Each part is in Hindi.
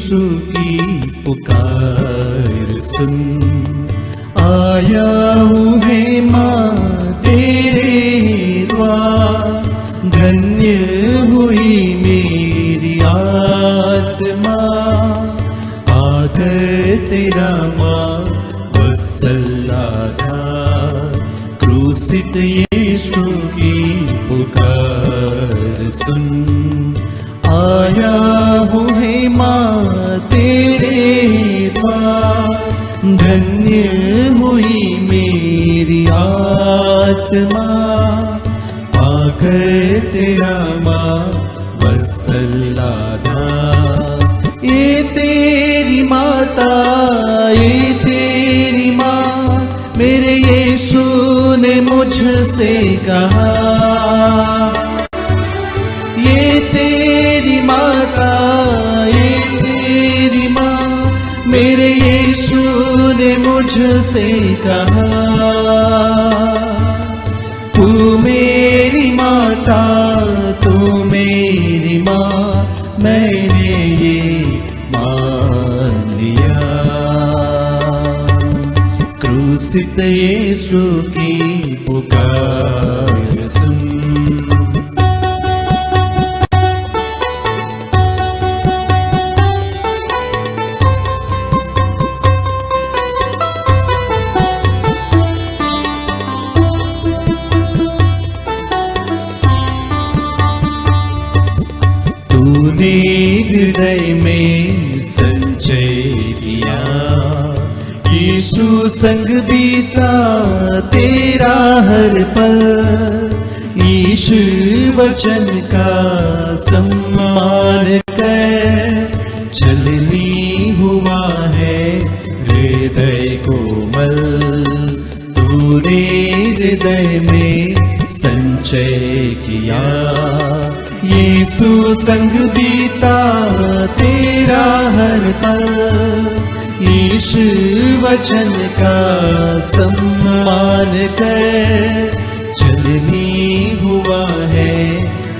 यीशु की पुकार सुन, आया हूँ है माँ तेरे द्वार, धन्य हुई मेरी आत्मा, आकर तेरा माँ वत्सला धार, क्रूसित यीशु की पुकार सुन, आया हूँ है माँ तेरे द्वार, धन्य हुई मेरी आत्मा, पाकर तेरा माँ वत्सला धार। ये तेरी माता, ये तेरी माँ, मेरे यीशु ने मुझसे कहा, ये तेरी माता, ये तेरी माँ, मेरे यीशु ने मुझसे कहा, तू मेरी माता, तू मेरी माँ, मैंने ये मान लिया। क्रूसित यीशु की पुकार सुन, तूने हृदय में संचय किया, यीशु संग बीता तेरा हर पल, यीशु वचन का सम्मान कर, चलनी हुआ है हृदय कोमल, तूने हृदय में संचय किया, यीशु संग बीता तेरा हर पल, यीशु वचन का सम्मान कर, चलनी हुआ है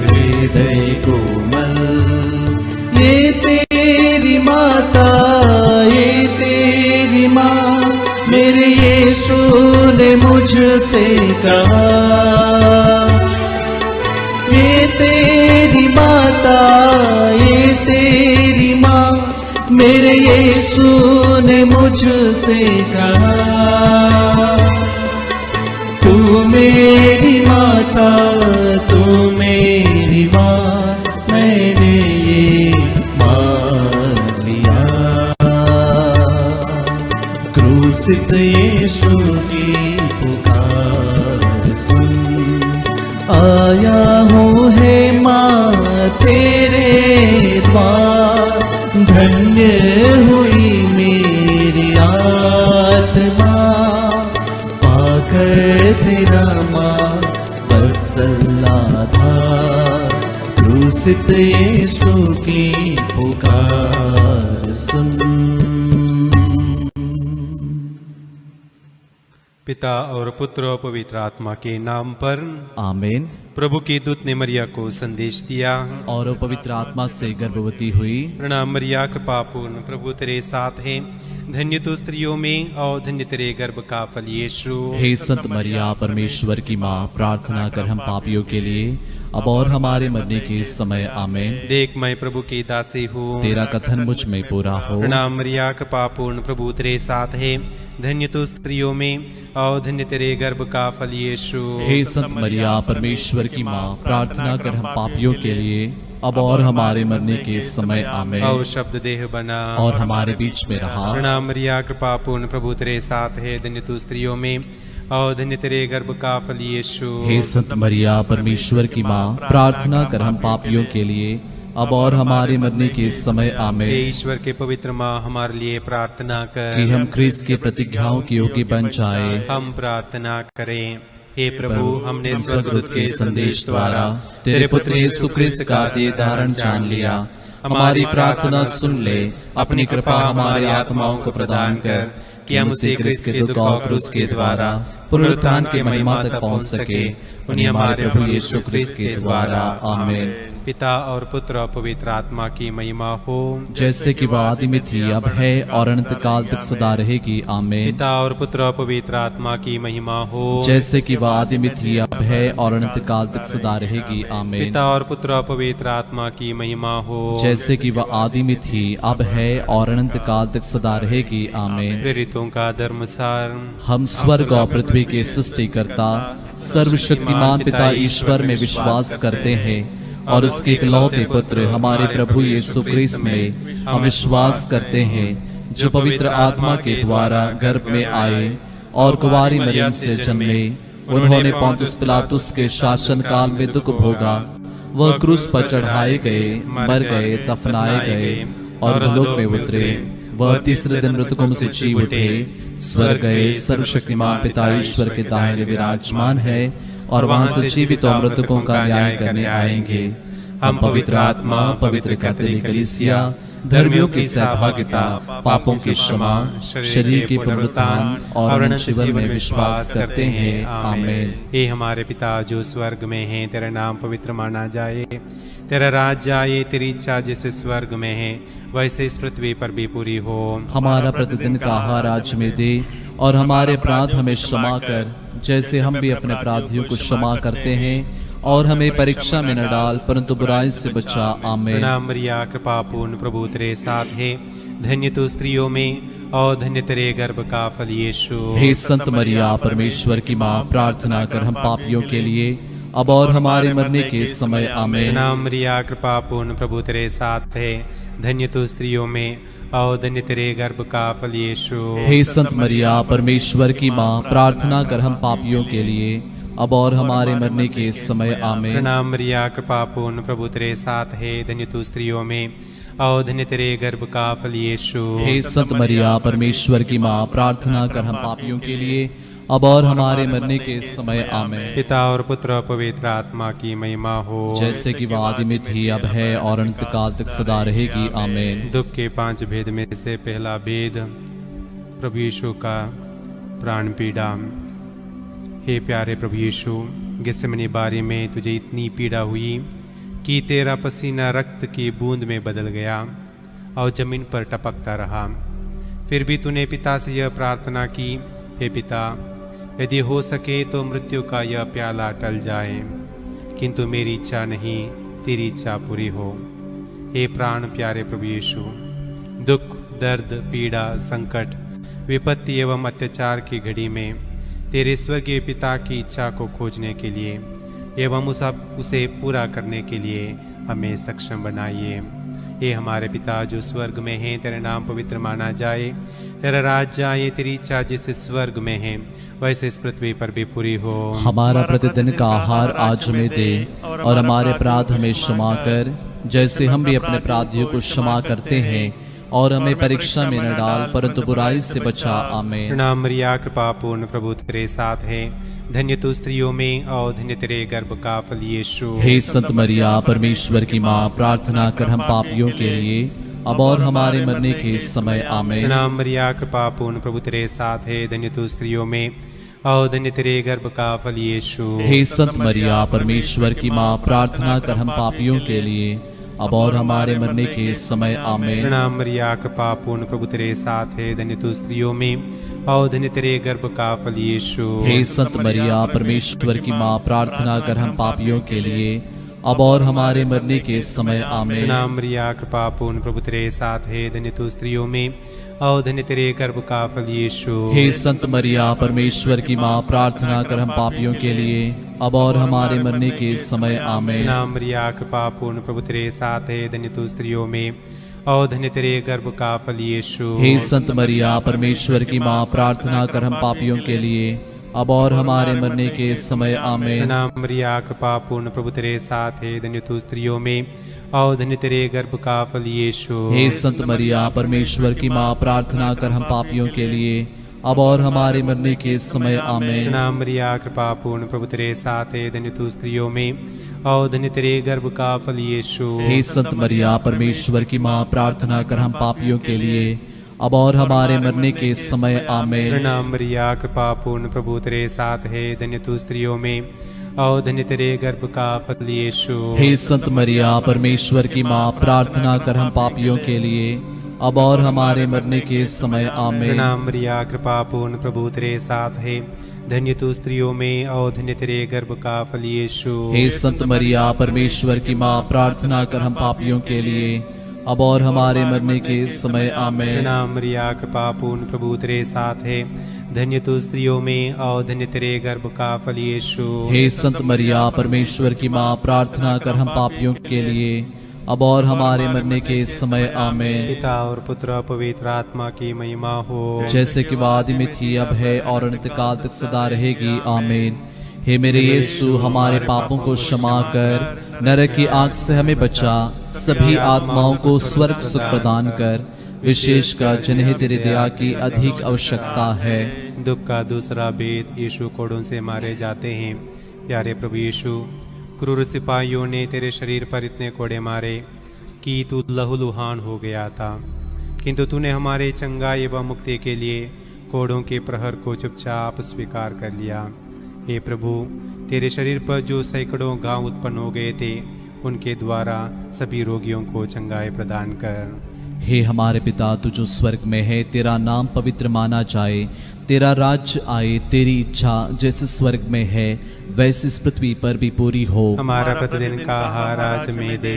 हृदय कोमल। ये तेरी माता, ये तेरी माँ, मेरे यीशु ने मुझसे कहा, ये तेरी माता, ये तेरी माँ, मेरे यीशु ने मुझसे कहा, तू मेरी माता, तू मेरी माँ, मैंने ये मान लिया। क्रूसित यीशु की पुकार सुन, आया हूँ है माँ तेरे द्वार, धन्य हुई मेरी आत्मा, पाकर तेरा माँ वत्सला धार, क्रूसित यीशु की पुकार सुन। पिता और पुत्र और पवित्र आत्मा के नाम पर आमीन। प्रभु के दूत ने मरिया को संदेश दिया, और वो पवित्र आत्मा से गर्भवती हुई। प्रणाम मरिया, कृपा पूर्ण, प्रभु तेरे साथ है, धन्य तो स्त्रियों में और धन्य तेरे गर्भ का फल यीशु। हे संत मरिया, परमेश्वर की माँ, प्रार्थना कर हम पापियों के लिए, अब और हमारे मरने के समय आमीन। देख मैं प्रभु की दासी हूँ, तेरा कथन मुझ में पूरा हो। प्रणाम मरिया, कृपा पूर्ण, प्रभु तेरे साथ है, धन्य तो स्त्रियों में और धन्य तेरे गर्भ का फल यीशु। हे संत मरिया, परमेश्वर की माँ, प्रार्थना कर हम पापियों के लिए, अब और हमारे मरने के समय आमीन। और शब्द देह बना और हमारे बीच में रहा। प्रणाम मरिया, कृपा पूर्ण, प्रभु तेरे साथ है, धन्य तू स्त्रियों में और धन्य तेरे गर्भ का फल यीशु। हे संत मरिया, परमेश्वर की माँ, प्रार्थना कर हम पापियों के लिए, अब और हमारे मरने के समय आमीन। हे ईश्वर के पवित्र माँ, हमारे लिए प्रार्थना कर कि हम ख्रीस्त के प्रतिज्ञाओं के योग्य बन जाए। हम प्रार्थना करें। हे प्रभु, हमने स्वर्गदूत के संदेश द्वारा तेरे पुत्र यीशु ख्रीस्त का देह धारण जान लिया। हमारी प्रार्थना सुन ले, अपनी कृपा हमारे आत्माओं को प्रदान कर, कि हम उसी ख्रीस्त के दुख और क्रूस के द्वारा पुनरुत्थान के महिमा तक पहुंच सके। उन्हीं हमारे प्रभु यीशु ख्रीस्त के द्वारा आमीन। पिता और पुत्र और पवित्र आत्मा की महिमा हो। जैसे कि वह आदि में थी, अब है और अनंत काल तक सदा रहेगी। आमीन। पिता और पुत्र और पवित्र आत्मा की महिमा हो। जैसे कि वह आदि में थी, अब है और अनंत काल तक सदा रहेगी। आमीन। पिता और पुत्र और पवित्र आत्मा की महिमा हो। जैसे कि वह आदि में थी, अब है और अनंत काल तक सदा रहेगी। आमीन। प्रेरितों का धर्मसार। हम स्वर्ग और पृथ्वी के सृष्टिकर्ता सर्वशक्तिमान पिता ईश्वर में विश्वास करते हैं और उसके इकलौते पुत्र हमारे प्रभु यीशु ख्रीस्त में हम विश्वास करते हैं, जो पवित्र आत्मा के द्वारा गर्भ में आए और कुंवारी मरियम से जन्मे। उन्होंने पोंतुस पिलातुस के शासन काल में दुख भोगा, वह क्रूस पर चढ़ाए गए, मर गए, दफनाए गए और भूलोक में उतरे। वह तीसरे दिन मृतकों से जी उठे, स्वर्ग गए, सर्वशक्तिमान पिता ईश्वर के दाहिने विराजमान है और वहां से जीवित और मृतकों का न्याय करने आएंगे। हम पवित्र आत्मा, पवित्र कैथोलिक कलीसिया, धर्मियों की सहभागिता, पापों की क्षमा, शरीर की पुनरुत्थान और अनंत जीवन में विश्वास करते हैं। आमीन। हे हमारे पिता जो स्वर्ग में है, तेरा नाम पवित्र माना जाए, तेरा राज्य आए, तेरी इच्छा जैसे स्वर्ग में है वैसे इस पृथ्वी पर भी पूरी हो। हमारा प्रतिदिन का आहार आज हमें दे और हमारे अपराध हमें क्षमा कर, जैसे हम भी अपने अपराधियों को क्षमा करते हैं, और हमें परीक्षा में न डाल परंतु बुराई से बचा। आमीन। प्रणाम मरिया, कृपा पूर्ण प्रभु तेरे साथ है, धन्य तू स्त्रियों में और धन्य तेरे गर्भ का फल यीशु। हे संत मरिया परमेश्वर की माँ, प्रार्थना कर हम पापियों के लिए अब और हमारे मरने के समय। आमीन। प्रणाम मरिया, कृपा पूर्ण प्रभु तेरे साथ है, धन्य तू स्त्रियों में और धन्य तेरे गर्भ का फल यीशु। हे संत मरिया परमेश्वर की माँ, प्रार्थना कर हम पापियों के लिए अब और हमारे मरने के समय। आमीन। प्रणाम मरिया, कृपा पूर्ण प्रभु तेरे साथ है, धन्य तू स्त्रियों में और धन्य तेरे गर्भ का फल यीशु। हे संत मरिया परमेश्वर की माँ, प्रार्थना कर हम पापियों के लिए अब और हमारे मरने के समय। आमीन। पिता और पुत्र और पवित्र आत्मा की महिमा हो। जैसे कि वह आदि में थी, अब है और अनंत काल तक सदा रहेगी। आमीन। दुख के 5 भेद में से पहला भेद, प्रभु यीशु का प्राण पीड़ा। हे प्यारे प्रभु यीशु, गेत्सेमनी बारी में तुझे इतनी पीड़ा हुई कि तेरा पसीना रक्त की बूंद में बदल गया और जमीन पर टपकता रहा। फिर भी तूने पिता से यह प्रार्थना की, हे पिता, यदि हो सके तो मृत्यु का यह प्याला टल जाए, किंतु मेरी इच्छा नहीं तेरी इच्छा पूरी हो। हे प्राण प्यारे प्रभु यीशु, दुख, दर्द, पीड़ा, संकट, विपत्ति एवं अत्याचार की घड़ी में तेरे स्वर्गीय पिता की इच्छा को खोजने के लिए एवं उसे पूरा करने के लिए हमें सक्षम बनाइए। हे हमारे पिता जो स्वर्ग में है, तेरा नाम पवित्र माना जाए, तेरा राज्य आए, तेरी इच्छा जैसे स्वर्ग में है वैसे इस पृथ्वी पर भी पूरी हो। हमारा प्रतिदिन का आहार आज हमें दे और हमारे अपराध हमें क्षमा कर, जैसे हम भी अपने अपराधियों को क्षमा करते हैं, और हमें परीक्षा में न डाल परंतु बुराई से बचा। आमीन। प्रणाम मरिया, कृपा पूर्ण प्रभु तेरे साथ है, धन्य तू स्त्रियों में और धन्य तेरे गर्भ का फल यीशु। हे संत मरिया परमेश्वर की माँ, प्रार्थना कर हम पापियों के लिए अब और हमारे मरने के समय। आमीन। प्रणाम मरिया, कृपा पूर्ण प्रभु तेरे साथ है, धन्य तू स्त्रियों में और धन्य तेरे गर्भ का फल यीशु। हे संत मरिया परमेश्वर की माँ, प्रार्थना कर हम पापियों के लिए अब और हमारे मरने के समय। आमीन। प्रणाम मरिया, कृपा पूर्ण प्रभु तेरे साथ है, धन्य तू स्त्रियों में और धन्य तेरे गर्भ का फल यीशु। हे संत मरिया परमेश्वर की माँ, प्रार्थना कर हम पापियों के लिए अब और हमारे मरने के समय। आमीन। प्रणाम मरिया, कृपा पूर्ण प्रभु तेरे साथ है, धन्य तू स्त्रियों में और धन्य तेरे गर्भ का फल यीशु। हे संत मरिया परमेश्वर की माँ, प्रार्थना कर हम पापियों के लिए अब और हमारे मरने के समय। आमीन। प्रणाम मरिया, कृपा पूर्ण प्रभु तेरे साथ है, धन्य तू स्त्रियों में और धन्य तेरे गर्भ का फल यीशु। हे संत मरिया परमेश्वर की माँ, प्रार्थना कर हम पापियों के लिए अब और हमारे मरने के समय। आमीन। प्रणाम मरिया, कृपा पूर्ण प्रभु तेरे साथ है, धन्य तू स्त्रियों में और धन्य तेरे गर्भ का फल यीशु। हे संत मरिया परमेश्वर की माँ, प्रार्थना कर हम पापियों के लिए अब और हमारे मरने के समय। आमीन। प्रणाम मरिया, कृपा पूर्ण प्रभु तेरे साथ है, धन्य तू स्त्रियों में और धन्य तेरे गर्भ का फल यीशु। हे संत मरिया परमेश्वर की माँ, प्रार्थना कर हम पापियों के लिए अब और हमारे मरने के समय। आमीन। प्रणाम मरिया, कृपा पूर्ण प्रभु तेरे साथ है, धन्य तू स्त्रियों में और धन्य तेरे गर्भ का फल यीशु। हे संत मरिया परमेश्वर की माँ, प्रार्थना कर हम पापियों के लिए अब और हमारे मरने के समय आमीन। प्रणाम मरिया, कृपा पूर्ण, प्रभु तेरे साथ है, धन्य तू स्त्रियों में और धन्य तेरे गर्भ का फल यीशु। हे संत मरिया परमेश्वर की माँ, प्रार्थना कर हम पापियों के लिए अब और हमारे मरने के समय आमीन। प्रणाम मरिया, कृपा पूर्ण, प्रभु तेरे साथ है, धन्य तू स्त्रियों में और धन्य तेरे गर्भ का फल यीशु। हे संत मरिया परमेश्वर की माँ, प्रार्थना कर हम पापियों के लिए अब और हमारे मरने के समय आमीन। पिता और पुत्र और पवित्र आत्मा की महिमा हो, जैसे कि आदि में थी, अब है और अनंत काल तक सदा रहेगी आमीन। हे मेरे यीशु, हमारे पापों को क्षमा कर, नरक की आग से हमें बचा, सभी आत्माओं को स्वर्ग सुख प्रदान कर, विशेषकर जिन्हें तेरे दया की अधिक आवश्यकता है। दुख का दूसरा भेद, यीशु कोड़ों से मारे जाते हैं। प्यारे प्रभु यीशु, क्रूर सिपाहियों ने तेरे शरीर पर इतने कोड़े मारे कि तू लहूलुहान हो गया था, किंतु तूने हमारे चंगाई एवं मुक्ति के लिए कोड़ों के प्रहर को चुपचाप स्वीकार कर लिया। हे प्रभु, तेरे शरीर पर जो सैकड़ों घाव उत्पन्न हो गए थे, उनके द्वारा सभी रोगियों को चंगाई प्रदान कर। हे हमारे पिता, तू जो स्वर्ग में है, तेरा नाम पवित्र माना जाए, तेरा राज्य आए, तेरी इच्छा जैसे स्वर्ग में है वैसे इस पृथ्वी पर भी पूरी हो। हमारा प्रतिदिन का आहार आज हमें दे,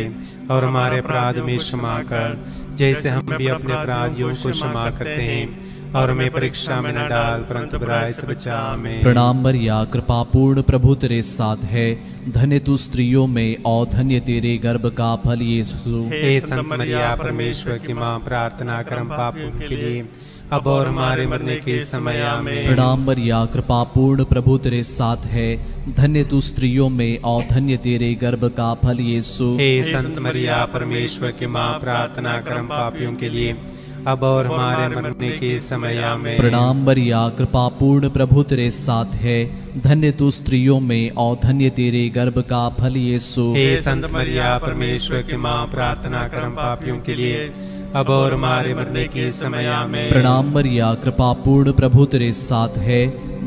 और हमारे अपराध में क्षमा कर, जैसे हम भी अपने अपराधियों को क्षमा करते हैं, और हमें परीक्षा में न डाल, परंतु बुराई से बचा। आमीन। प्रणाम मरिया, कृपा पूर्ण, प्रभु तेरे साथ है, धन्य तू स्त्रियों में और धन्य तेरे गर्भ का फल यीशु। हे संत मरिया परमेश्वर की माँ, प्रार्थना कर हम पापियों के लिए अब और हमारे मरने के समय आमीन। प्रणाम मरिया, कृपा पूर्ण, प्रभु तेरे साथ है, धन्य तू स्त्रियों में और धन्य तेरे गर्भ का फल यीशु। हे संत मरिया परमेश्वर की माँ, प्रार्थना कर हम पापियों के लिए अब और हमारे मरने के समय आमीन। प्रणाम मरिया, कृपा पूर्ण, प्रभु तेरे साथ है, धन्य तू स्त्रियों में और धन्य तेरे गर्भ का फल यीशु। हे संत मरिया परमेश्वर की माँ, प्रार्थना कर हम पापियों के लिए अब और हमारे मरने के समय आमीन। प्रणाम मरिया, कृपा पूर्ण, प्रभु तेरे साथ है,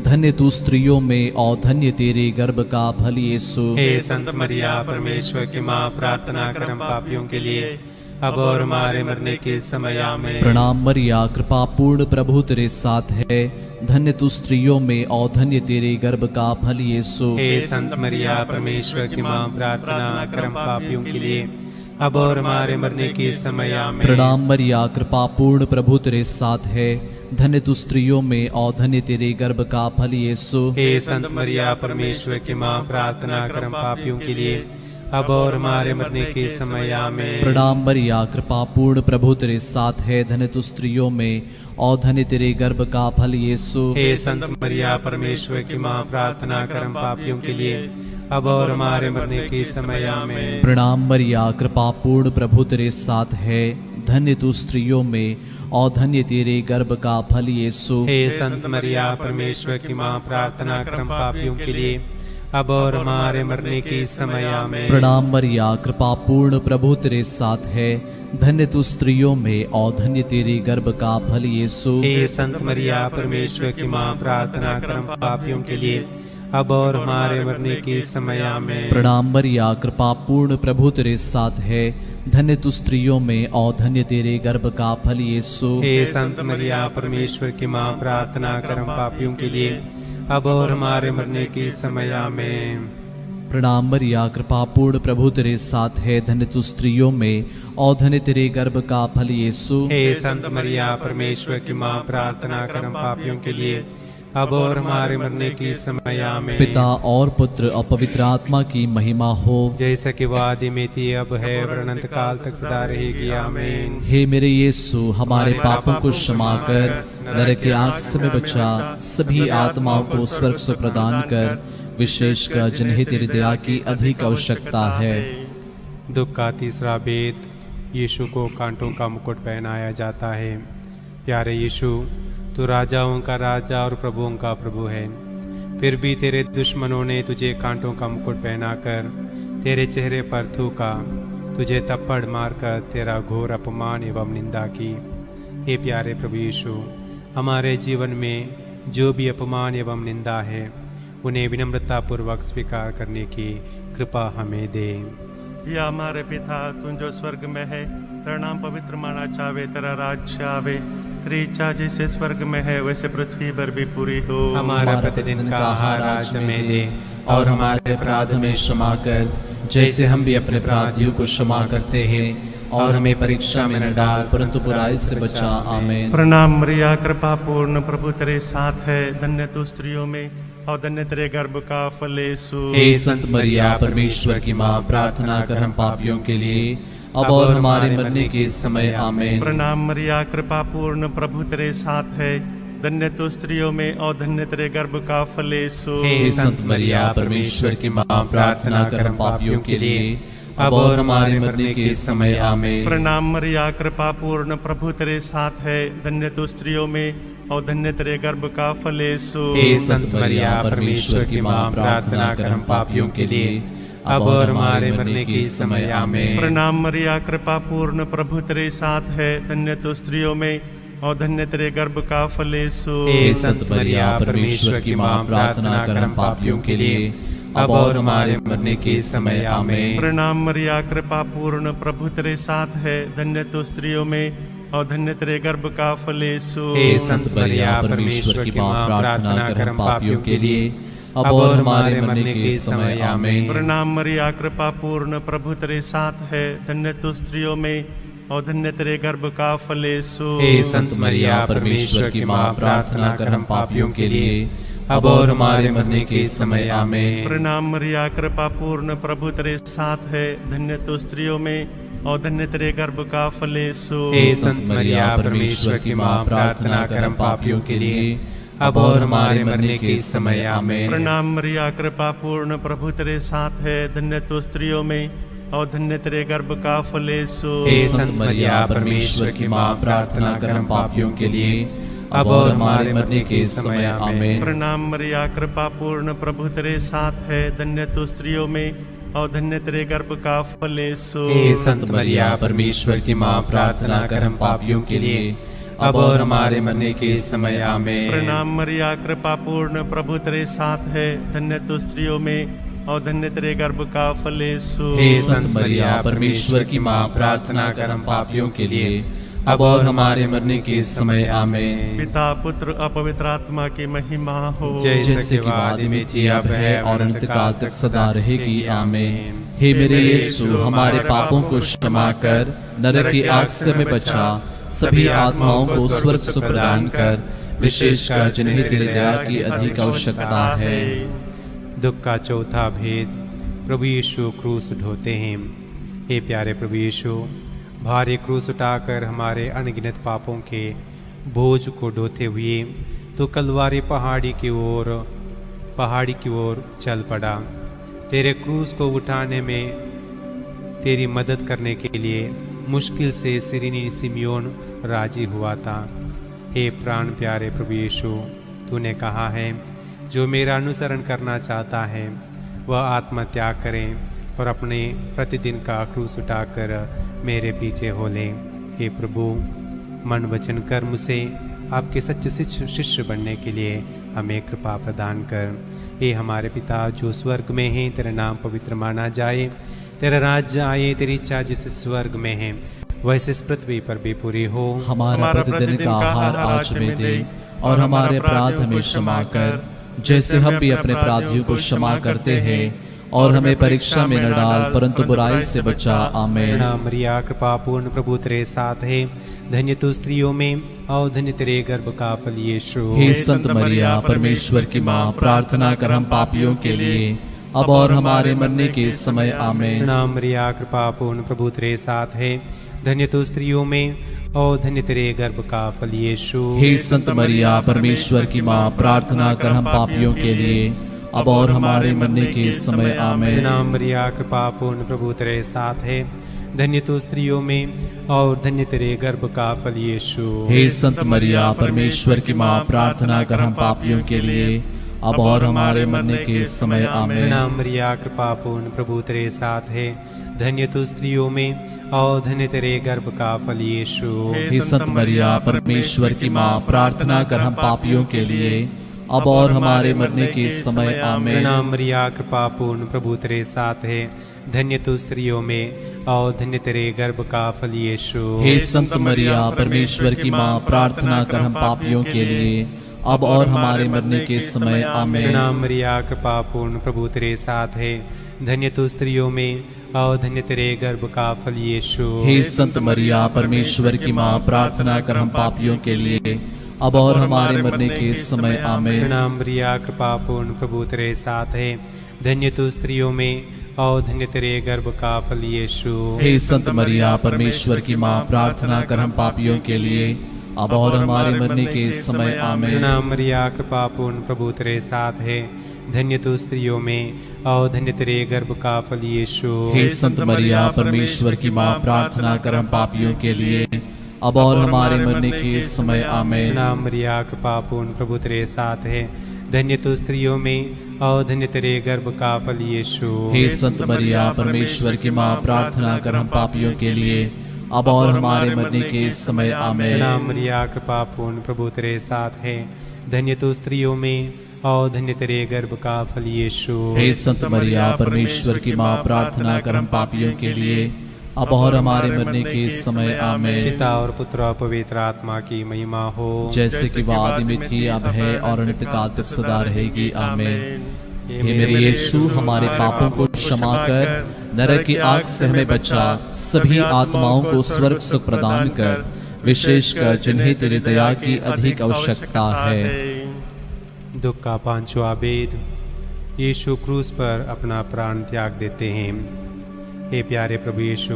धन्य तू स्त्रियों में और धन्य तेरे गर्भ का फल यीशु। हे संत मरिया परमेश्वर की माँ, प्रार्थना कर हम पापियों के लिए अब और हमारे मरने के समय आमीन। प्रणाम मरिया, कृपा पूर्ण, प्रभु तेरे साथ है, धन्य तू स्त्रियों में और धन्य तेरे गर्भ का फल यीशु। हे संत मरिया परमेश्वर की माँ, प्रार्थना कर हम पापियों के लिए अब और हमारे मरने के समय आमीन। प्रणाम मरिया, कृपा पूर्ण, प्रभु तेरे साथ है, धन्य तू स्त्रियों में और धन्य तेरे गर्भ का फल यीशु। हे संत मरिया परमेश्वर की माँ, प्रार्थना कर हम पापियों के लिए अब और हमारे मरने के समय आमीन। प्रणाम मरिया, कृपा पूर्ण, प्रभु तेरे साथ है, धन्य तू स्त्रियों में और धन्य तेरे गर्भ का फल यीशु। हे संत मरिया परमेश्वर की माँ, प्रार्थना कर हम पापियों के लिए अब और हमारे मरने के समय आमीन। प्रणाम मरिया, कृपा पूर्ण, प्रभु तेरे साथ है, धन्य तू स्त्रियों में और धन्य तेरे गर्भ का फल यीशु। हे संत मरिया परमेश्वर की माँ, प्रार्थना कर हम पापियों के लिए अब और हमारे मरने के समय आमीन। प्रणाम मरिया, कृपा पूर्ण, प्रभु तेरे साथ है, धन्य तू स्त्रियों में और धन्य तेरे गर्भ का फल यीशु। हे संत मरिया परमेश्वर की माँ, प्रार्थना कर हम पापियों के लिए अब और हमारे मरने के समय आमीन। प्रणाम मरिया, कृपा पूर्ण, प्रभु तेरे साथ है, धन्य तू स्त्रियों में और धन्य तेरे गर्भ का फल यीशु। हे संत मरिया परमेश्वर की माँ, प्रार्थना कर हम पापियों के लिए अब और हमारे मरने के समय आमीन। प्रणाम मरिया, कृपा पूर्ण, प्रभु तेरे साथ है, धन्य तू स्त्रियों में और धन्य तेरे गर्भ का फल यीशु। हे संत मरिया परमेश्वर की माँ, प्रार्थना कर हम पापियों के लिए अब और हमारे मरने की समय आमीन। पिता और पुत्र और पवित्र आत्मा की महिमा हो, जैसा कि वह आदि में थी, अब है और अनंत काल तक सदा रहेगी। आमीन। हे मेरे यीशु, हमारे पापों को क्षमा कर, नरक की आग से हमें बचा, सभी आत्माओं को स्वर्ग से प्रदान कर, विशेषकर जिन्हें तेरी दया की अधिक आवश्यकता है। दुख का तीसरा भेद, यीशु को कांटों का मुकुट पहनाया जाता है। प्यारे यीशु, तू राजाओं का राजा और प्रभुओं का प्रभु है, फिर भी तेरे दुश्मनों ने तुझे कांटों का मुकुट पहनाकर तेरे चेहरे पर थूका, तुझे थप्पड़ मारकर तेरा घोर अपमान एवं निंदा की। हे प्यारे प्रभु यीशु, हमारे जीवन में जो भी अपमान एवं निंदा है उन्हें विनम्रतापूर्वक स्वीकार करने की कृपा हमें दे। या हमारे पिता तुम जो स्वर्ग में है, तेरा नाम पवित्र माना जावे, तेरा राज्य आवे, तेरी इच्छा जैसे स्वर्ग में है वैसे पृथ्वी पर भी पूरी हो। हमारा प्रतिदिन का आहार आज हमें दे, और हमारे अपराध हमें क्षमा कर, जैसे हम भी अपने अपराधियों को क्षमा करते हैं, और हमें परीक्षा में न डाल, परंतु बुराई से बचा। आमीन। प्रणाम मरिया, कृपा पूर्ण, प्रभु तेरे साथ है, धन्य तू स्त्रियों में और धन्य तेरे गर्भ का फल यीशु। हे संत मरिया, परमेश्वर की माँ, प्रार्थना कर हम पापियों के लिए, अब और हमारे मरने के समय। आमीन। प्रणाम मरिया, कृपा पूर्ण, प्रभु तेरे साथ है, धन्य तू स्त्रियों में और धन्य तेरे गर्भ का फल यीशु। हे संत मरिया, परमेश्वर की माँ, प्रार्थना कर हम पापियों के लिए, अब और हमारे मरने के समय। आमीन। प्रणाम मरिया, कृपा पूर्ण, प्रभु तेरे साथ है, धन्य तू स्त्रियों में और धन्य तेरे गर्भ का फल यीशु। हे संत मरिया, परमेश्वर की माँ, प्रार्थना कर हम पापियों के लिए, अब और हमारे मरने के समय। आमीन। प्रणाम मरिया, कृपा पूर्ण, प्रभु तेरे साथ है, धन्य तू स्त्रियों में और धन्य तेरे गर्भ का फल यीशु। हे संत मरिया, परमेश्वर की माँ, प्रार्थना कर हम पापियों के लिए, अब और हमारे मरने के समय। आमीन। प्रणाम मरिया, कृपा पूर्ण, प्रभु तेरे साथ है, धन्य तू स्त्रियों में और धन्य तेरे गर्भ का फल यीशु। हे संत मरिया, परमेश्वर की माँ, प्रार्थना कर हम पापियों के लिए, अब और हमारे मरने के समय। आमीन। प्रणाम मरिया, कृपा पूर्ण, प्रभु तेरे साथ है, धन्य तू स्त्रियों में और धन्य तेरे गर्भ का फल यीशु। हे संत मरिया, परमेश्वर की माँ, प्रार्थना कर हम पापियों के लिए, अब और हमारे मरने के समय। आमीन। प्रणाम मरिया, कृपा पूर्ण, प्रभु तेरे साथ है, धन्य तू स्त्रियों में और धन्य तेरे गर्भ का फल यीशु। हे संत मरिया, परमेश्वर की माँ, प्रार्थना कर हम पापियों के लिए, अब और हमारे मरने के समय। आमीन। प्रणाम मरिया, कृपा पूर्ण, प्रभु तेरे साथ है, धन्य तू स्त्रियों में और धन्य तेरे गर्भ का फल यीशु। हे संत मरिया, परमेश्वर की माँ, प्रार्थना कर हम पापियों के लिए, अब और हमारे मरने के समय। आमीन। प्रणाम मरिया, कृपा पूर्ण, प्रभु तेरे साथ है, धन्य तू स्त्रियों में और धन्य तेरे गर्भ का फल यीशु। हे संत मरिया, परमेश्वर की माँ, प्रार्थना कर हम पापियों के लिए, अब और हमारे मरने के समय। आमीन। प्रणाम मरिया, कृपा पूर्ण, प्रभु तेरे साथ है, धन्य तू स्त्रियों में और धन्य तेरे गर्भ का फल यीशु। हे संत मरिया, परमेश्वर की माँ, प्रार्थना कर हम पापियों के लिए, अब और हमारे मरने के समय। आमीन। पिता, पुत्र, अपवित्र आत्मा की महिमा हो, जैसे कि आदि में थी, अब है और अनंत काल तक सदा रहेगी। आमीन। हे मेरे यीशु, हमारे पापों को क्षमा कर, नरक की आग से हमें बचा, सभी आत्माओं को स्वर्ग सुख प्रदान कर, विशेषकर जिन्हें तेरी दया की अधिक आवश्यकता है। दुख का चौथा भेद, प्रभु यीशु क्रूस ढोते हैं। हे प्यारे प्रभु यीशु, भारी क्रूस उठाकर हमारे अनगिनत पापों के बोझ को ढोते हुए तो कलवारी पहाड़ी की ओर चल पड़ा। तेरे क्रूस को उठाने में तेरी मदद करने के लिए मुश्किल से सिरिनी सिमियोन राजी हुआ था। हे प्राण प्यारे प्रभु यीशु, तूने कहा है, जो मेरा अनुसरण करना चाहता है वह आत्मत्याग करें और अपने प्रतिदिन का क्रूस उठाकर मेरे पीछे हो ले। हे प्रभु, मन वचन कर मुझे आपके सच्चे शिष्य बनने के लिए हमें कृपा प्रदान कर। हे हमारे पिता जो स्वर्ग में है, तेरा नाम पवित्र माना जाए, तेरा राज्य आए, तेरी इच्छा जैसे स्वर्ग में है वैसे इस पृथ्वी पर भी पूरी हो। हमारा प्रतिदिन का आहार आज हमें दे, और हमारे अपराध हमें क्षमा कर, जैसे हम भी अपने अपराधियों को क्षमा करते हैं, और हमें परीक्षा में न डाल, परंतु बुराई से बचा। आमीन। प्रणाम मरिया, कृपा पूर्ण, प्रभु तेरे साथ है, धन्य तू स्त्रियों में और धन्य तेरे गर्भ का फल यीशु। हे संत मरिया, परमेश्वर की माँ, प्रार्थना कर हम पापियों के लिए, अब और हमारे मरने के समय। आमीन। प्रणाम मरिया, कृपा पूर्ण, प्रभु तेरे साथ है, धन्य तू स्त्रियों में और धन्य तेरे गर्भ का फल यीशु। हे संत मरिया, परमेश्वर की माँ, प्रार्थना कर हम पापियों के लिए, अब और हमारे मरने के समय। आमीन। नाम मरिया, कृपा पूर्ण, प्रभु तेरे साथ है, धन्य तू स्त्रियों में और धन्य तेरे गर्भ का फल यीशु। हे संत मरिया, परमेश्वर की माँ, प्रार्थना कर हम पापियों के लिए, अब और हमारे मरने के समय। आमीन। नाम मरिया, कृपा पूर्ण, प्रभु तेरे साथ है, धन्य तू स्त्रियों में और धन्य तेरे गर्भ का फल यीशु। हे संत मरिया, परमेश्वर की माँ, प्रार्थना कर हम पापियों के लिए, अब और हमारे मरने के समय आमीन। प्रणाम मरिया, कृपा पूर्ण, प्रभु तेरे साथ है। धन्य तू स्त्रियों में और धन्य तेरे गर्भ का फल यीशु। हे संत मरिया, परमेश्वर की माँ, प्रार्थना कर हम पापियों के लिए, अब और हमारे मरने के समय आमीन। प्रणाम मरिया, कृपा पूर्ण, प्रभु तेरे साथ है। धन्य तू स्त्रियों में और धन्य तेरे गर्भ का फल यीशु। हे संत मरिया, परमेश्वर की माँ, प्रार्थना कर हम पापियों के लिए, अब और हमारे मरने के समय आमीन। प्रणाम मरिया, कृपा पूर्ण, प्रभु तेरे साथ है। धन्य तू स्त्रियों में और धन्य तेरे गर्भ का फल यीशु। हे संत मरिया, परमेश्वर की माँ, प्रार्थना कर हम पापियों के लिए, अब और हमारे मरने के समय आमीन। प्रणाम मरिया, कृपा पूर्ण, प्रभु तेरे साथ है। धन्य तू स्त्रियों में और धन्य तेरे गर्भ का फल यीशु। हे संत मरिया, परमेश्वर की माँ, प्रार्थना कर हम पापियों के लिए, अब और हमारे मरने के समय आमीन। प्रणाम मरिया, कृपा पूर्ण, प्रभु तेरे साथ है। धन्य तू स्त्रियों में और धन्य तेरे गर्भ का फल यीशु। हे संत मरिया, परमेश्वर की माँ, प्रार्थना कर हम पापियों के लिए, अब और हमारे मरने के समय आमीन। प्रणाम मरिया, कृपा पूर्ण, प्रभु तेरे साथ है। धन्य तू स्त्रियों में और धन्य तेरे गर्भ का फल यीशु। हे संत मरिया, परमेश्वर की माँ, प्रार्थना कर हम पापियों के लिए, अब और हमारे मरने के समय आमीन। पिता और पुत्र और पवित्र आत्मा की महिमा हो, जैसे कि वो आदि में थी, अब है और अनंत काल तक सदा रहेगी आमीन। हे मेरे यीशु, हमारे पापों को क्षमा कर, नरक की आग से हमें बचा, सभी आत्माओं को स्वर्ग सुख प्रदान कर, विशेषकर जिन्हें तेरी दया की अधिक आवश्यकता है। दुख का पांचवा वेद। यीशु क्रूस पर अपना प्राण त्याग देते हैं। हे प्यारे प्रभु यीशु,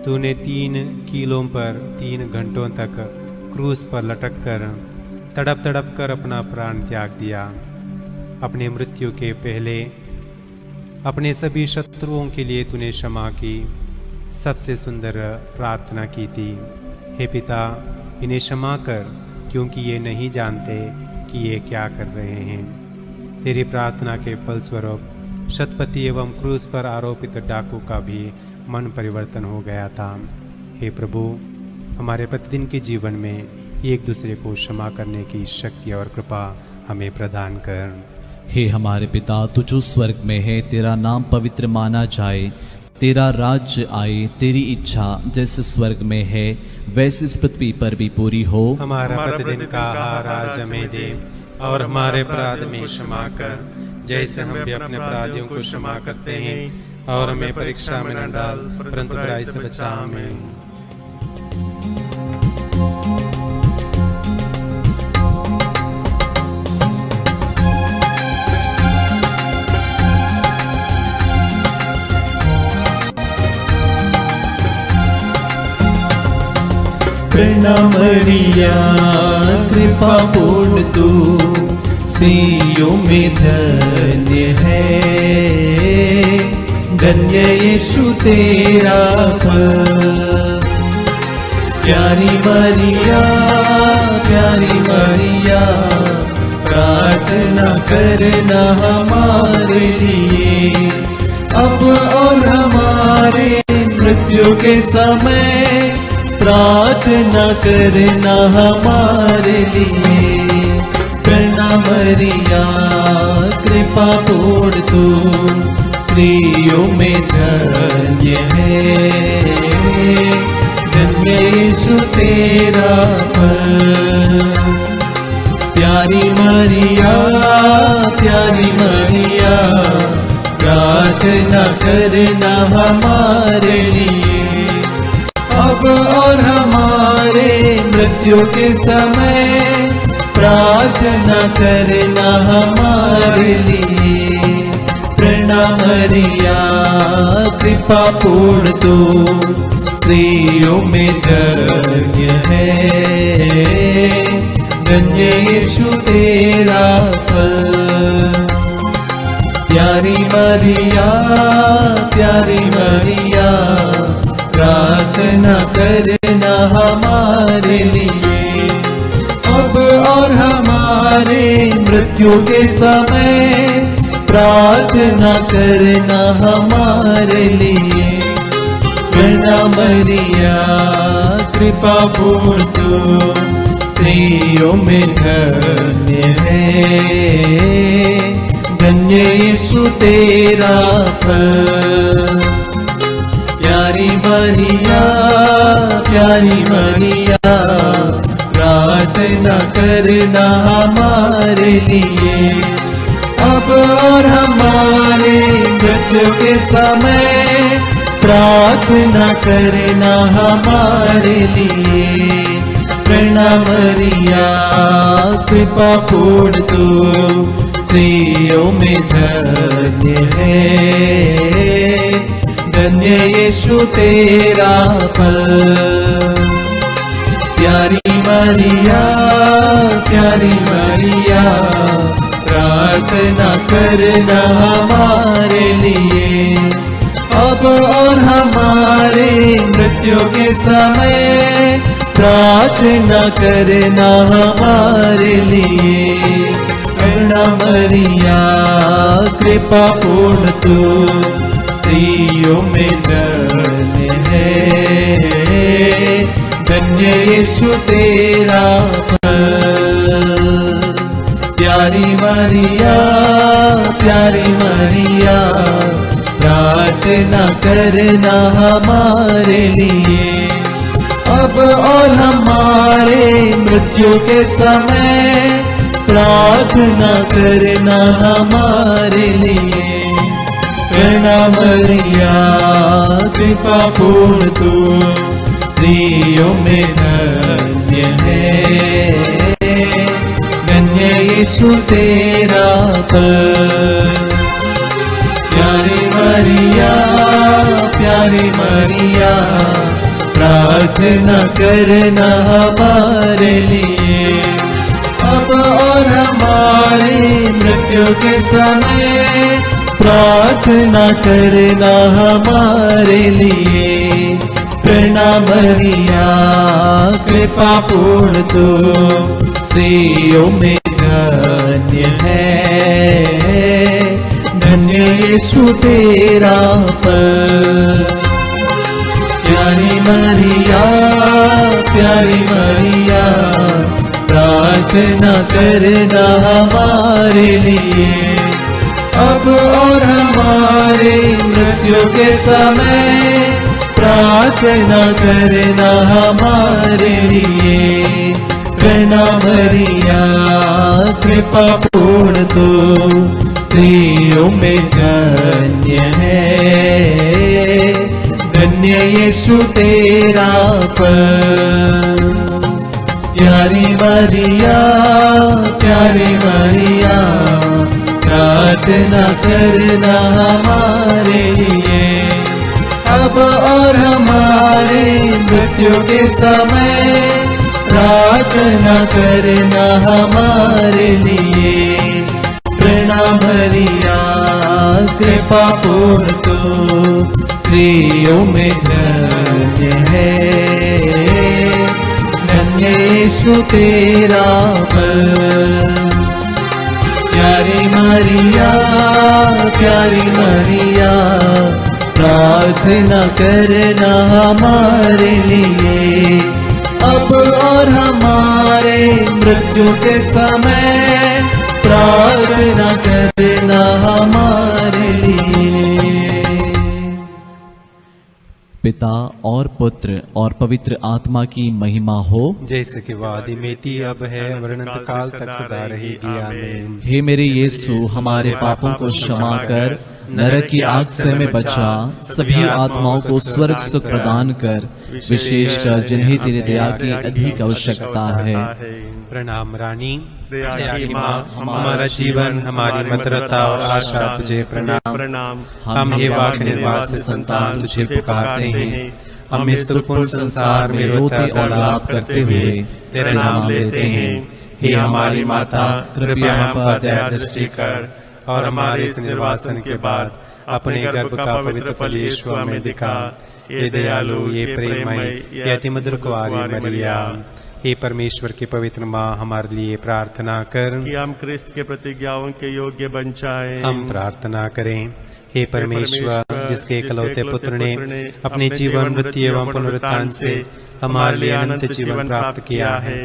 तूने 3 कीलों पर 3 घंटों तक क्रूस पर लटक कर तड़प तड़प कर अपना प्राण त्याग दिया। अपने मृत्यु के पहले अपने सभी शत्रुओं के लिए तूने क्षमा की सबसे सुंदर प्रार्थना की थी। हे पिता, इन्हें क्षमा कर, क्योंकि ये नहीं जानते कि ये क्या कर रहे हैं। तेरी प्रार्थना के फलस्वरूप शतपति एवं क्रूस पर आरोपित डाकू का भी मन परिवर्तन हो गया था। हे प्रभु, हमारे प्रतिदिन के जीवन में एक दूसरे को क्षमा करने की शक्ति और कृपा हमें प्रदान कर। हे हमारे पिता, तू जो स्वर्ग में है, तेरा नाम पवित्र माना जाए, तेरा राज्य आए, तेरी इच्छा जैसे स्वर्ग में है वैसे इस पृथ्वी पर भी पूरी हो। हमारा प्रतिदिन का आहार आज हमें दे, और हमारे अपराध में क्षमा कर, जैसे हम भी अपने अपराधियों को क्षमा करते हैं, और हमें परीक्षा में न डाल, परंतु बुराई से बचा हमें। प्रणाम मरिया, कृपा पूर्ण तू स्त्रियों में धन्य है, धन्य यीशु तेरा फल। प्यारी मरिया, प्यारी मरिया, प्रार्थना करना हमारे लिए, अब और हमारे मृत्यु के समय प्रार्थना करना हमारे लिए। प्रणाम मरिया, कृपा पूर्ण तू स्त्रियों में धन्य है, धन्य यीशु तेरा फल। प्यारी मरिया, प्यारी मरिया, प्रार्थना करना हमारे लिए, अब और हमारे मृत्यु के समय प्रार्थना करना हमारे लिए। प्रणाम मरिया, कृपा पूर्ण तू स्त्रियों में धन्य है, धन्य यीशु तेरा फल। प्यारी मरिया, प्यारी मरिया, प्रार्थना करना हमारे लिए, अब और हमारे मृत्यु के समय प्रार्थना करना हमारे लिए। प्रणाम मरिया, कृपा पूर्ण तू स्त्रियों में धन्य है, धन्य यीशु तेरा फल। प्यारी मरिया, प्यारी मरिया, प्रार्थना करना हमारे लिए, अब और हमारे मृत्यु के समय प्रार्थना करना हमारे लिए। प्रणाम मरिया, कृपा पूर्ण तू स्त्रियों में धन्य है, धन्य यीशु तेरा फल। प्यारी मरिया, प्यारी मरिया, प्रार्थना करना हमारे लिए, अब और हमारे मृत्यु के समय प्रार्थना करना हमारे लिए। प्रणाम मरिया, कृपा पूर्ण तू स्त्रियों में धन्य है, धन्य यीशु तेरा फल। प्यारी मरिया, प्यारी मरिया, प्रार्थना करना हमारे लिए, अब और हमारे मृत्यु के समय प्रार्थना करना हमारे लिए। प्रणाम मरिया, कृपा पूर्ण तू स्त्रियों में धन्य है, धन्य यीशु तेरा फल। प्यारी मरिया, प्यारी मरिया, प्रार्थना करना हमारे लिए, अब और हमारे मृत्यु के समय प्रार्थना करना हमारे लिए। प्रणाम मरिया, कृपा पूर्ण तू स्त्रियों में धन्य है, धन्य यीशु तेरा फल। प्यारी मरिया, प्यारी मरिया, प्रार्थना करना हमारे लिए, अब और हमारे मृत्यु के समय प्रार्थना करना हमारे लिए। प्रणाम मरिया, कृपा पूर्ण तू स्त्रियों में धन्य है, धन्य यीशु तेरा फल। प्यारी मरिया, प्यारी मरिया, प्रार्थना करना हमारे लिए, अब और हमारे मृत्यु के समय प्रार्थना करना हमारे लिए। प्रणाम मरिया, कृपा पूर्ण तू स्त्रियों में धन्य है, धन्य यीशु तेरा फल। प्यारी मरिया, प्यारी मरिया, प्रार्थना करना हमारे लिए, अब और हमारे मृत्यु के समय प्रार्थना करना हमारे लिए। पिता और पुत्र और पवित्र आत्मा की महिमा हो, जैसे कि वो आदि में थी, अब है, अनंत काल तक सदा रहेगी। आमीन। हे मेरे यीशु, हमारे पापों को क्षमा कर, नरक की आग से हमें बचा, सभी आत्माओं को स्वर्ग सुख प्रदान कर, विशेषकर जिन्हें तेरी दया की अधिक आवश्यकता है। प्रणाम रानी, दया की माँ, हमारा जीवन, हमारी मधुरता और आशा तुझे प्रणाम। हम हे वाक निर्वास संतान तुझे पुकारते हैं, हम इस दुर्पूर्ण संसार में रोते और लाभ करते हुए तेरा नाम लेते हैं। हे हमारी माता, कृपया हम पर दया दृष्टि कर और हमारे इस निर्वासन के बाद अपने गर्भ का पवित्र फल यीशु में दिखा। ये दयालु, ये प्रेममय, ये अति मधुर कुंवारी मरिया, हे परमेश्वर की पवित्र माँ, हमारे लिए प्रार्थना कर कि हम क्रिस्त के प्रतिज्ञाओं के योग्य बन जाएं। हम प्रार्थना करें। हे परमेश्वर, जिसके इकलौते पुत्र ने अपने जीवन, मृत्यु एवं पुनरुत्थान से हमारे लिए अनंत जीवन प्राप्त किया है।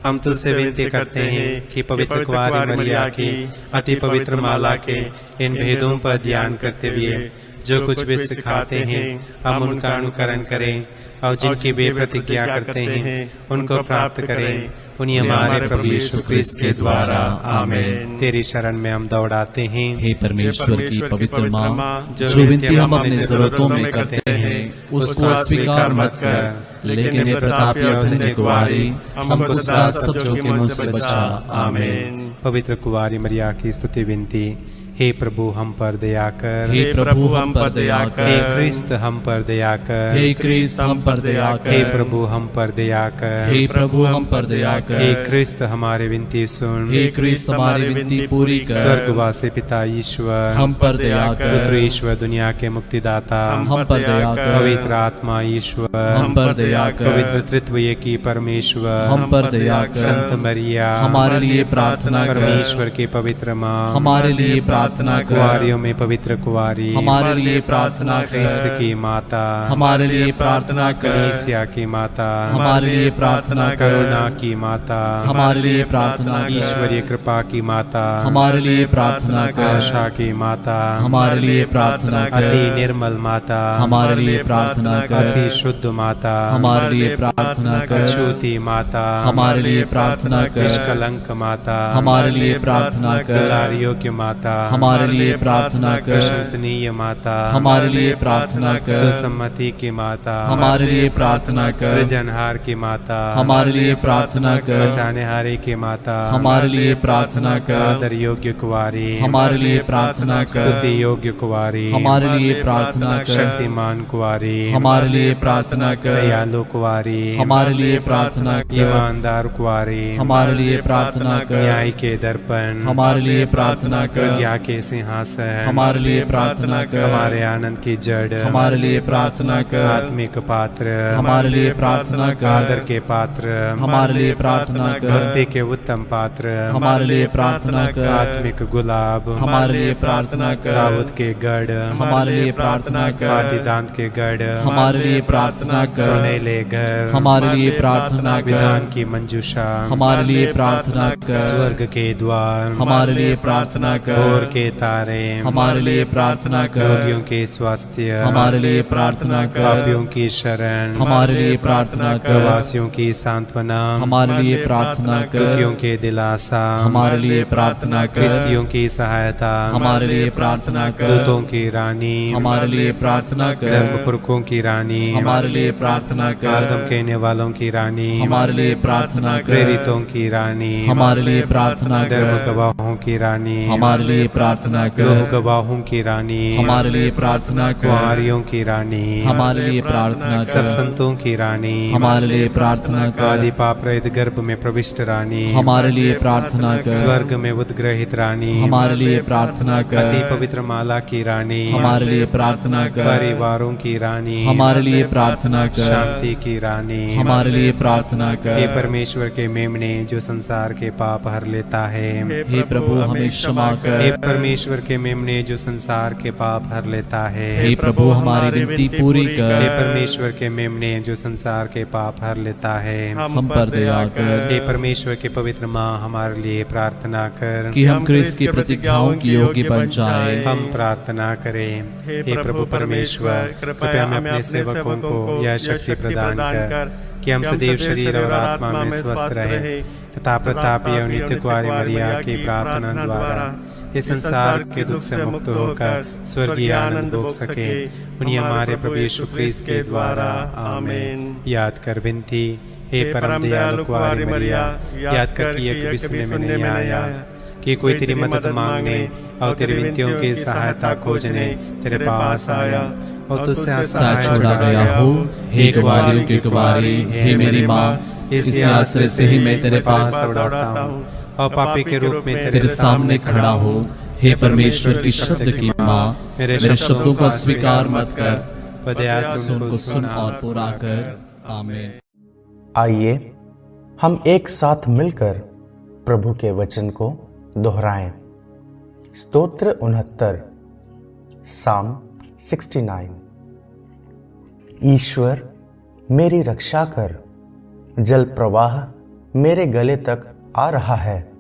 हम तुझसे विनती करते हैं कि पवित्र कुंवारी मरिया की अति पवित्र माला के इन भेदों पर ध्यान करते हुए जो कुछ भी सिखाते हैं हम उनका अनुकरण करें और जिनकी वे प्रतिज्ञा करते हैं उनको प्राप्त करें। उन्हीं हमारे प्रभु यीशु क्रिस्त के द्वारा आमीन। तेरी शरण में हम दौड़ाते हैं। हे परमेश्वर की पवित्र माँ, जो विनती हम अपनी जरूरतों में करते हैं उसको अस्वीकार मत कर, लेकिन ये प्रतापी और धन्य कुंवारी हमको सदा सब जोखिमों से बचा। आमीन। पवित्र कुंवारी मरिया की स्तुति विनती। हे प्रभु हम पर दया कर, हे प्रभु हम पर दया कर, हे क्रिस्त हम पर दया कर, हे क्रिस्त हम पर दया कर, हे प्रभु हम पर दया कर, हे प्रभु हम पर दया कर, हे क्रिस्त हमारे विनती सुन, हे क्रिस्त हमारी विनती पूरी कर। स्वर्गवासी पिता ईश्वर हम पर दया कर, पुत्र ईश्वर दुनिया के मुक्तिदाता हम पर दया कर, पवित्र आत्मा ईश्वर हम पर दया कर, पवित्र तृत्व की परमेश्वर हम पर दया कर, संत मरिया हमारे लिए प्रार्थना कर, परमेश्वर की पवित्र माँ हमारे लिए प्रार्थना कर, कुंवारियों में पवित्र कुंवारी हमारे लिए प्रार्थना क्रिस्त कर, की माता हमारे लिए प्रार्थना कर, कलीसिया की माता हमारे लिए प्रार्थना कर, करुणा की माता हमारे लिए प्रार्थना कर, ईश्वरीय कृपा की माता हमारे लिए प्रार्थना कर, आशा की माता हमारे लिए प्रार्थना कर, अति निर्मल माता हमारे लिए प्रार्थना कर, अति शुद्ध माता हमारे लिए प्रार्थना कर, अछूती माता हमारे लिए प्रार्थना कर, निष्कलंक माता हमारे लिए प्रार्थना कर, दुलार योग्य माता हमारे लिए प्रार्थना कर, प्रशंसनीय माता हमारे लिए प्रार्थना कर, सुसम्मति की माता हमारे लिए प्रार्थना कर, सृजनहार की माता हमारे लिए प्रार्थना कर, बचाने हारे की माता हमारे लिए प्रार्थना कर, आदर योग्य कुंवारी हमारे लिए प्रार्थना कर, स्तुति योग्य कुंवारी हमारे लिए प्रार्थना कर, शक्तिमान कुंवारी हमारे लिए प्रार्थना कर, दयालु कुंवारी हमारे लिए प्रार्थना कर, ईमानदार कुंवारी हमारे लिए प्रार्थना कर, न्याय के दर्पण हमारे लिए प्रार्थना कर, प्रज्ञा के सिंहासन हमारे लिए प्रार्थना कर, हमारे आनंद की जड़ हमारे लिए प्रार्थना कर, आत्मिक पात्र हमारे लिए प्रार्थना कर, आदर के पात्र हमारे लिए प्रार्थना कर, भक्ति के उत्तम पात्र हमारे लिए प्रार्थना कर, आत्मिक गुलाब हमारे लिए प्रार्थना कर, दाऊद के गढ़ हमारे लिए प्रार्थना कर, आदि दांत के गढ़ हमारे लिए प्रार्थना कर, सोनेले घर हमारे लिए प्रार्थना विधान कर, की मंजूषा हमारे लिए प्रार्थना कर, स्वर्ग के द्वार हमारे लिए प्रार्थना कर, भोर के तारे हमारे लिए प्रार्थना कर, रोगियों के स्वास्थ्य हमारे लिए प्रार्थना कर, पापियों की शरण हमारे लिए प्रार्थना कर, प्रवासियों की सांत्वना हमारे लिए प्रार्थना कर, दुखियों के दिलासा हमारे लिए प्रार्थना कर, क्रिस्तियों की सहायता हमारे लिए प्रार्थना कर, दूतों की रानी हमारे लिए प्रार्थना कर, धर्मपुरखों की रानी हमारे लिए प्रार्थना कर, आगम कहने वालों की रानी हमारे लिए प्रार्थना कर, प्रेरितों की रानी हमारे लिए प्रार्थना धर्म कर, गवाहों की रानी हमारे लिए प्रार्थना लोह कर, गवाहों की रानी हमारे लिए प्रार्थना कर, कुंवारियों की रानी हमारे लिए प्रार्थना सब कर, संतों की रानी हमारे लिए प्रार्थना आदि कर, पाप रहित गर्भ में प्रविष्ट रानी हमारे लिए प्रार्थना कर, स्वर्ग में उद्ग्रहित रानी हमारे लिए प्रार्थना अति कर, पवित्र माला की रानी हमारे लिए प्रार्थना कर, परिवारों की रानी हमारे लिए प्रार्थना कर, शांति की रानी हमारे लिए प्रार्थना हे कर, परमेश्वर के मेमने जो संसार के पाप हर लेता है हे प्रभु हमें क्षमा हे कर, परमेश्वर के मेमने जो संसार के पाप हर लेता है हे प्रभु हमारी विनती पूरी हे कर, परमेश्वर के मेमने जो संसार के पाप हर लेता है हम पर दया कर, हे परमेश्वर के पवित्र माँ हमारे लिए प्रार्थना कर कि हम क्रिस्त की प्रतिज्ञाओं की योग्य बन जाए। हम प्रार्थना करें। हे प्रभु परमेश्वर कृपया हमें अपने सेवकों को यह शक्ति प्रदान कर कि हम सदैव शरीर और आत्मा में स्वस्थ रहे तथा प्रतापी और नित्य कुंवारी मरिया की प्रार्थना द्वारा इस संसार के दुख से मुक्त होकर स्वर्गीय आनंद भोग सके। उन्हीं हमारे प्रभु यीशु क्रिस्त के द्वारा आमीन। याद कर विनती। हे परम दयालु कुंवारी मरिया, याद कर कि ये कभी सुनने में नहीं आया कि कोई तेरी मदद मांगने और तेरी विनतियों की सहायता खोजने तेरे पास आया और तुझसे साथ छोड़ा गया हो। हे कुंवारियों की कुंवारी, हे मेरी माँ, इस आश्रय से ही मैं तेरे पास दौड़ाता हूँ और पापी के रूप में तेरे सामने खड़ा हो। हे परमेश्वर की शब्द की माँ, मेरे शब्दों को स्वीकार मत कर, पर दया से उनको उनको सुन और पूरा कर। आमीन। आइए हम एक साथ मिलकर प्रभु के वचन को दोहराएं। स्तोत्र 69, साम 69। ईश्वर मेरी रक्षा कर, जल प्रवाह मेरे गले तक आ रहा है।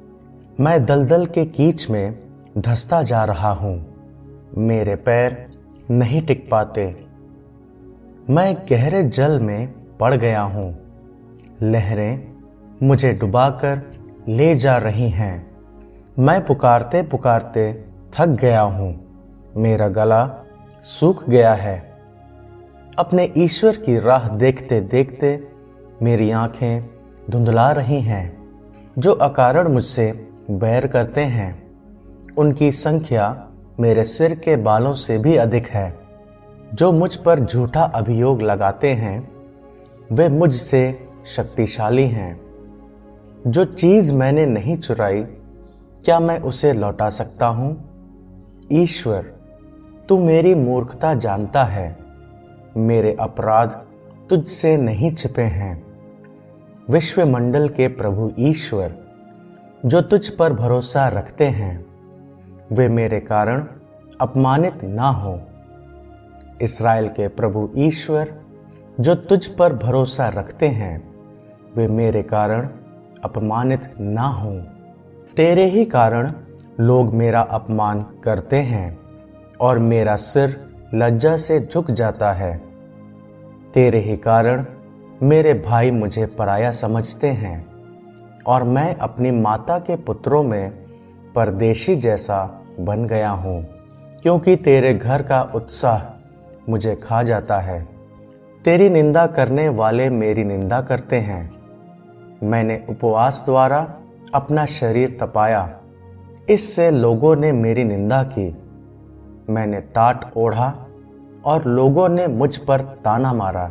मैं दलदल के कीच में धंसता जा रहा हूँ। मेरे पैर नहीं टिक पाते। मैं गहरे जल में पड़ गया हूँ। लहरें मुझे डुबाकर ले जा रही हैं। मैं पुकारते पुकारते थक गया हूँ। मेरा गला सूख गया है। अपने ईश्वर की राह देखते देखते मेरी आंखें धुंधला रही हैं। जो अकारण मुझसे बैर करते हैं, उनकी संख्या मेरे सिर के बालों से भी अधिक है। जो मुझ पर झूठा अभियोग लगाते हैं, वे मुझसे शक्तिशाली हैं। जो चीज़ मैंने नहीं चुराई, क्या मैं उसे लौटा सकता हूँ? ईश्वर, तू मेरी मूर्खता जानता है। मेरे अपराध तुझसे नहीं छिपे हैं। विश्वमंडल के प्रभु ईश्वर, जो तुझ पर भरोसा रखते हैं, वे मेरे कारण अपमानित ना हो। इस्राएल के प्रभु ईश्वर, जो तुझ पर भरोसा रखते हैं, वे मेरे कारण अपमानित ना हो। तेरे ही कारण लोग मेरा अपमान करते हैं और मेरा सिर लज्जा से झुक जाता है। तेरे ही कारण मेरे भाई मुझे पराया समझते हैं और मैं अपनी माता के पुत्रों में परदेशी जैसा बन गया हूँ, क्योंकि तेरे घर का उत्साह मुझे खा जाता है। तेरी निंदा करने वाले मेरी निंदा करते हैं। मैंने उपवास द्वारा अपना शरीर तपाया, इससे लोगों ने मेरी निंदा की। मैंने टाट ओढ़ा और लोगों ने मुझ पर ताना मारा।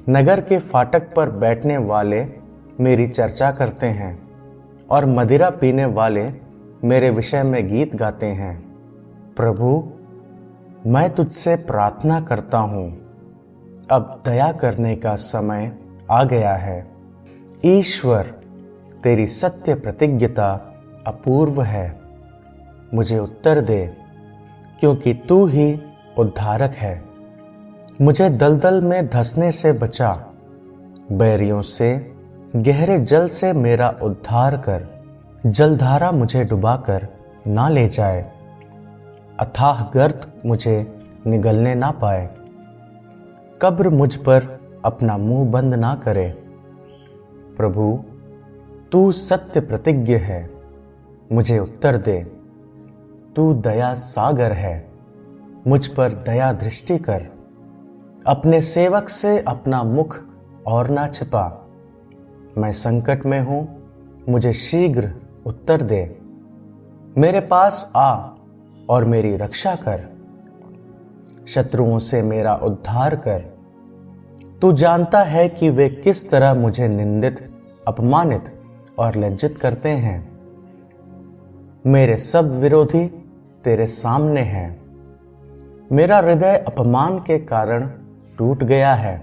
नगर के फाटक पर बैठने वाले मेरी चर्चा करते हैं और मदिरा पीने वाले मेरे विषय में गीत गाते हैं। प्रभु, मैं तुझसे प्रार्थना करता हूँ, अब दया करने का समय आ गया है। ईश्वर, तेरी सत्य प्रतिज्ञता अपूर्व है। मुझे उत्तर दे, क्योंकि तू ही उद्धारक है। मुझे दलदल में धंसने से बचा। बैरियों से, गहरे जल से मेरा उद्धार कर। जलधारा मुझे डुबाकर ना ले जाए। अथाह गर्त मुझे निगलने ना पाए। कब्र मुझ पर अपना मुंह बंद ना करे। प्रभु, तू सत्य प्रतिज्ञ है, मुझे उत्तर दे। तू दया सागर है, मुझ पर दया दृष्टि कर। अपने सेवक से अपना मुख और ना छिपा। मैं संकट में हूं, मुझे शीघ्र उत्तर दे। मेरे पास आ और मेरी रक्षा कर। शत्रुओं से मेरा उद्धार कर। तू जानता है कि वे किस तरह मुझे निंदित, अपमानित और लज्जित करते हैं। मेरे सब विरोधी तेरे सामने हैं। मेरा हृदय अपमान के कारण टूट गया है।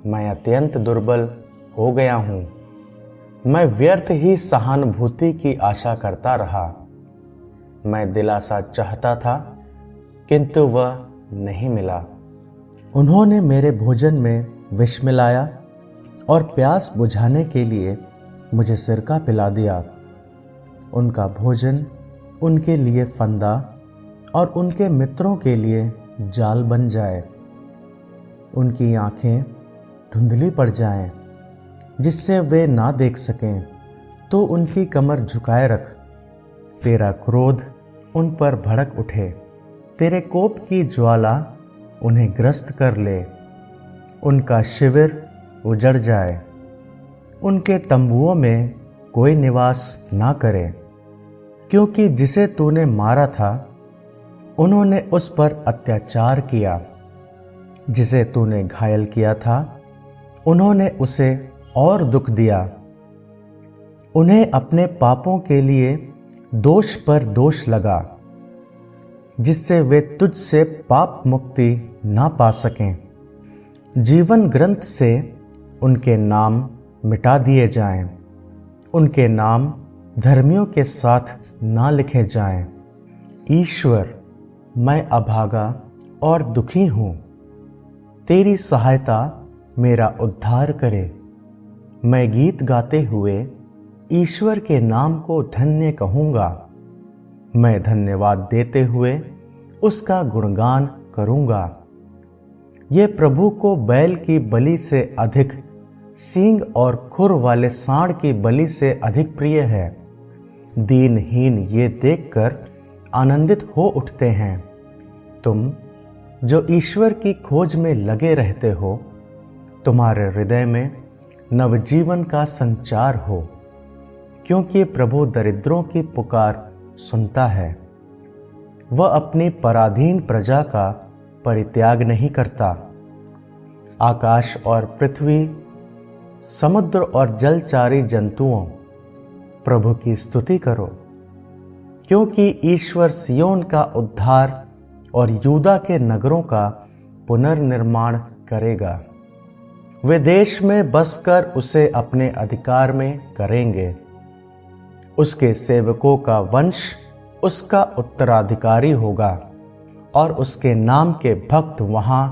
मैं अत्यंत दुर्बल हो गया हूँ। मैं व्यर्थ ही सहानुभूति की आशा करता रहा। मैं दिलासा चाहता था, किंतु वह नहीं मिला। उन्होंने मेरे भोजन में विष मिलाया और प्यास बुझाने के लिए मुझे सिरका पिला दिया। उनका भोजन उनके लिए फंदा और उनके मित्रों के लिए जाल बन जाए। उनकी आंखें धुंधली पड़ जाएं, जिससे वे ना देख सकें। तो उनकी कमर झुकाए रख। तेरा क्रोध उन पर भड़क उठे। तेरे कोप की ज्वाला उन्हें ग्रस्त कर ले। उनका शिविर उजड़ जाए। उनके तंबुओं में कोई निवास ना करे, क्योंकि जिसे तूने मारा था, उन्होंने उस पर अत्याचार किया। जिसे तूने घायल किया था, उन्होंने उसे और दुख दिया। उन्हें अपने पापों के लिए दोष पर दोष लगा, जिससे वे तुझसे पाप मुक्ति ना पा सकें। जीवन ग्रंथ से उनके नाम मिटा दिए जाएं। उनके नाम धर्मियों के साथ ना लिखे जाएं। ईश्वर, मैं अभागा और दुखी हूँ। तेरी सहायता मेरा उद्धार करे। मैं गीत गाते हुए ईश्वर के नाम को धन्य कहूँगा। मैं धन्यवाद देते हुए उसका गुणगान करूँगा। ये प्रभु को बैल की बलि से अधिक, सींग और खुर वाले सांड की बलि से अधिक प्रिय है। दीनहीन ये देखकर आनंदित हो उठते हैं। तुम जो ईश्वर की खोज में लगे रहते हो, तुम्हारे हृदय में नवजीवन का संचार हो, क्योंकि प्रभु दरिद्रों की पुकार सुनता है। वह अपनी पराधीन प्रजा का परित्याग नहीं करता। आकाश और पृथ्वी, समुद्र और जलचारी जंतुओं, प्रभु की स्तुति करो, क्योंकि ईश्वर सियोन का उद्धार और यूदा के नगरों का पुनर्निर्माण करेगा। वे देश में बसकर उसे अपने अधिकार में करेंगे। उसके सेवकों का वंश उसका उत्तराधिकारी होगा और उसके नाम के भक्त वहां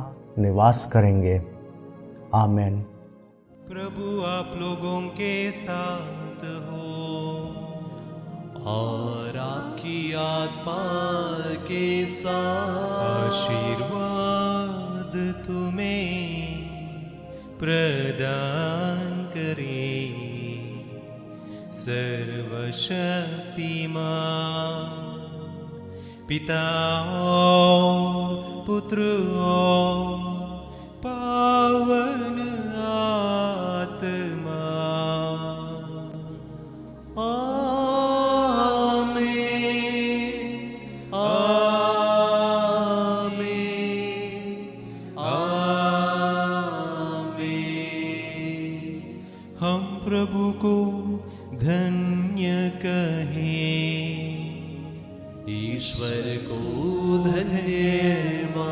निवास करेंगे। आमीन। प्रभु आप लोगों के साथ हो और आपकी आत्मा के साथ। आशीर्वाद तुम्हें प्रदान करे सर्वशक्तिमान पिता और पुत्र और पावन आत्मा। आमीन, आमीन, आमीन। हम प्रभु को धन्य कहें, ईश्वर को धन्यवाद।